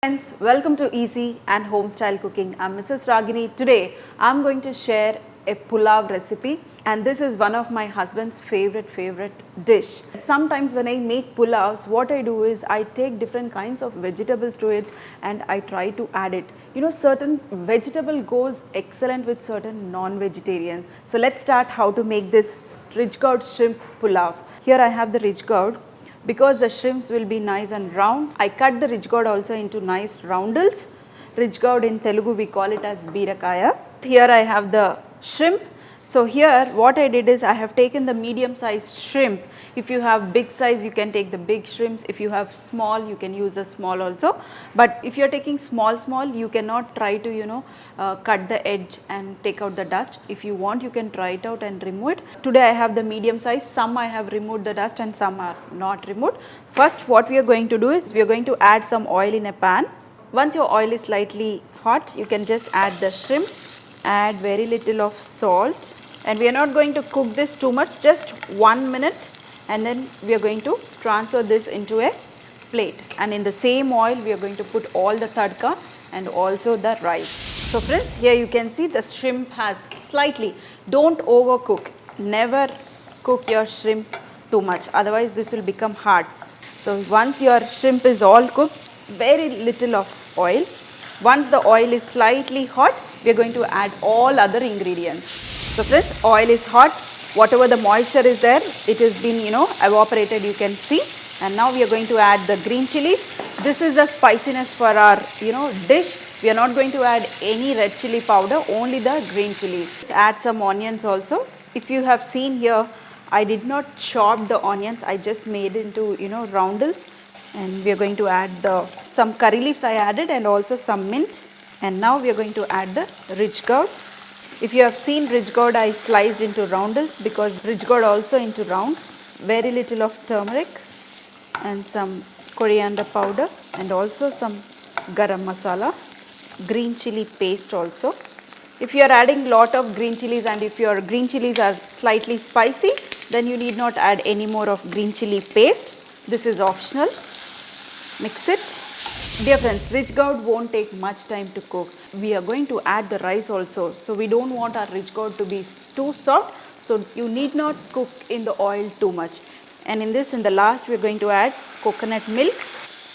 Friends, welcome to Easy and Home Style Cooking. I'm Mrs. Ragini. Today I'm going to share a pulao recipe, and this is one of my husband's favorite dish. Sometimes when I make pulavs, what I do is I take different kinds of vegetables to it and I try to add it. You know, certain vegetable goes excellent with certain non-vegetarian. So let's start how to make this rich gourd shrimp pulav. Here I have the rich gourd. Because the shrimps will be nice and round, I cut the rich gourd also into nice roundels. Rich gourd in Telugu we call it as bierakaya. Here I have the shrimp. So here what I did is I have taken the medium sized shrimp. If you have big size, you can take the big shrimps. If you have small, you can use the small also. But if you are taking small, you cannot try to cut the edge and take out the dust. If you want, you can try it out and remove it. Today I have the medium size. Some I have removed the dust and some are not removed. First what we are going to do is we are going to add some oil in a pan. Once your oil is slightly hot, you can just add the shrimp, add very little of salt, and we are not going to cook this too much, just 1 minute, and then we are going to transfer this into a plate, and in the same oil we are going to put all the tadka and also the rice. So friends, here you can see the shrimp has slightly, don't overcook, never cook your shrimp too much, otherwise this will become hard. So once your shrimp is all cooked, very little of oil. Once the oil is slightly hot, we are going to add all other ingredients. So friends, oil is hot, whatever the moisture is there, it has been evaporated, you can see. And now we are going to add the green chillies. This is the spiciness for our dish. We are not going to add any red chilli powder, only the green chillies. Let's add some onions also. If you have seen here, I did not chop the onions, I just made into roundels. And we are going to add some curry leaves I added, and also some mint. And now we are going to add the rich gourd. If you have seen rich gourd, I sliced into roundels because rich gourd also into rounds. Very little of turmeric and some coriander powder, and also some garam masala, green chilli paste also. If you are adding lot of green chillies and if your green chillies are slightly spicy, then you need not add any more of green chilli paste. This is optional. Mix it. Dear friends, rich gourd won't take much time to cook. We are going to add the rice also. So we don't want our rich gourd to be too soft. So you need not cook in the oil too much. And in the last we are going to add coconut milk,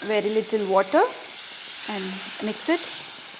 very little water, and mix it.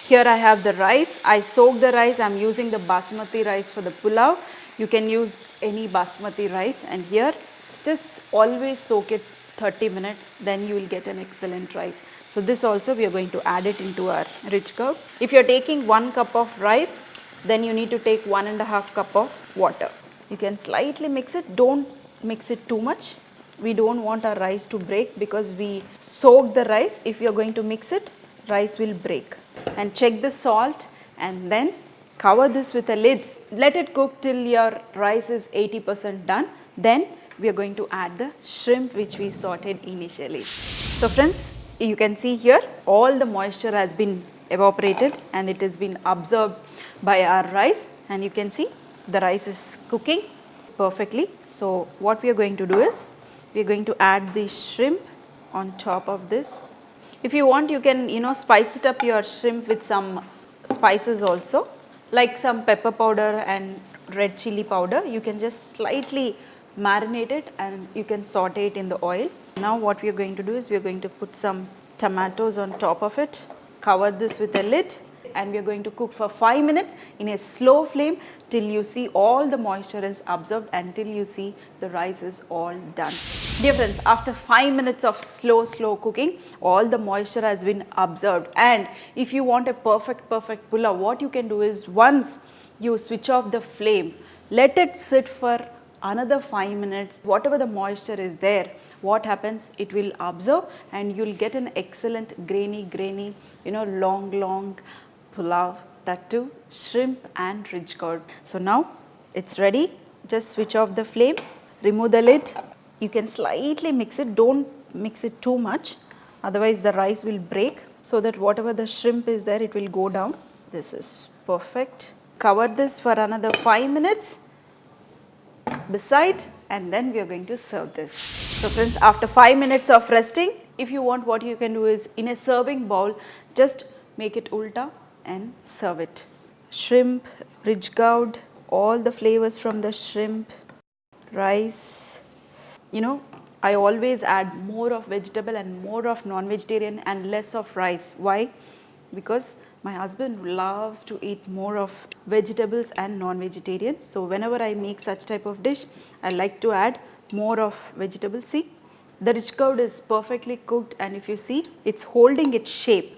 Here I have the rice. I soak the rice. I am using the Basmati rice for the pulao. You can use any Basmati rice, and here just always soak it 30 minutes, then you will get an excellent rice. So this also we are going to add it into our rich gourd. If you are taking 1 cup of rice, then you need to take 1.5 cup of water. You can slightly mix it, don't mix it too much. We don't want our rice to break because we soak the rice. If you are going to mix it, rice will break. And check the salt and then cover this with a lid. Let it cook till your rice is 80% done. Then we are going to add the shrimp which we sauteed initially. So friends, you can see here all the moisture has been evaporated and it has been absorbed by our rice, and you can see the rice is cooking perfectly. So what we are going to do is we are going to add the shrimp on top of this. If you want, you can spice it up your shrimp with some spices also, like some pepper powder and red chili powder. You can just slightly marinate it and you can saute it in the oil. Now what we are going to do is we are going to put some tomatoes on top of it, cover this with a lid, and we are going to cook for 5 minutes in a slow flame till you see all the moisture is absorbed, until you see the rice is all done. Dear friends, after 5 minutes of slow cooking, all the moisture has been absorbed, and if you want a perfect pulao, what you can do is once you switch off the flame, let it sit for another 5 minutes. Whatever the moisture is there, what happens, it will absorb and you will get an excellent grainy long pulao, that too shrimp and rich gourd. So now it's ready. Just switch off the flame, remove the lid. You can slightly mix it, don't mix it too much, otherwise the rice will break, so that whatever the shrimp is there, it will go down. This is perfect. Cover this for another 5 minutes beside, and then we are going to serve this. So friends, after 5 minutes of resting, If you want, what you can do is in a serving bowl, just make it ulta and serve it. Shrimp, rich gourd, all the flavors from the shrimp, rice. You know, I always add more of vegetable and more of non-vegetarian and less of rice. Why? Because my husband loves to eat more of vegetables and non-vegetarian. So whenever I make such type of dish, I like to add more of vegetables. See, the rich gourd is perfectly cooked, and if you see, it's holding its shape.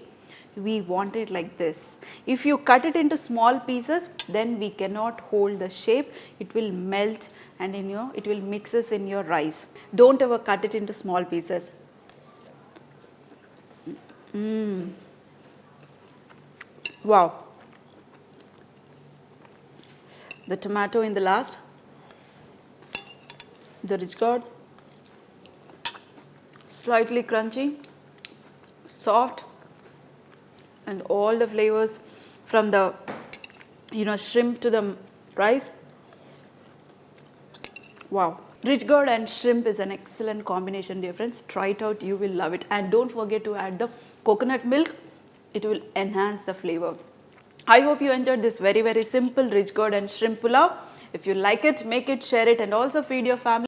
We want it like this. If you cut it into small pieces, then we cannot hold the shape. It will melt and it will mixes in your rice. Don't ever cut it into small pieces. Wow. The tomato in the last, the rich gourd, slightly crunchy, soft, and all the flavors from the shrimp to the rice. Wow. Rich gourd and shrimp is an excellent combination, dear friends. Try it out, you will love it. And don't forget to add the coconut milk. It will enhance the flavor. I hope you enjoyed this very, very simple rich gourd and shrimp pulao. If you like it, make it, share it, and also feed your family.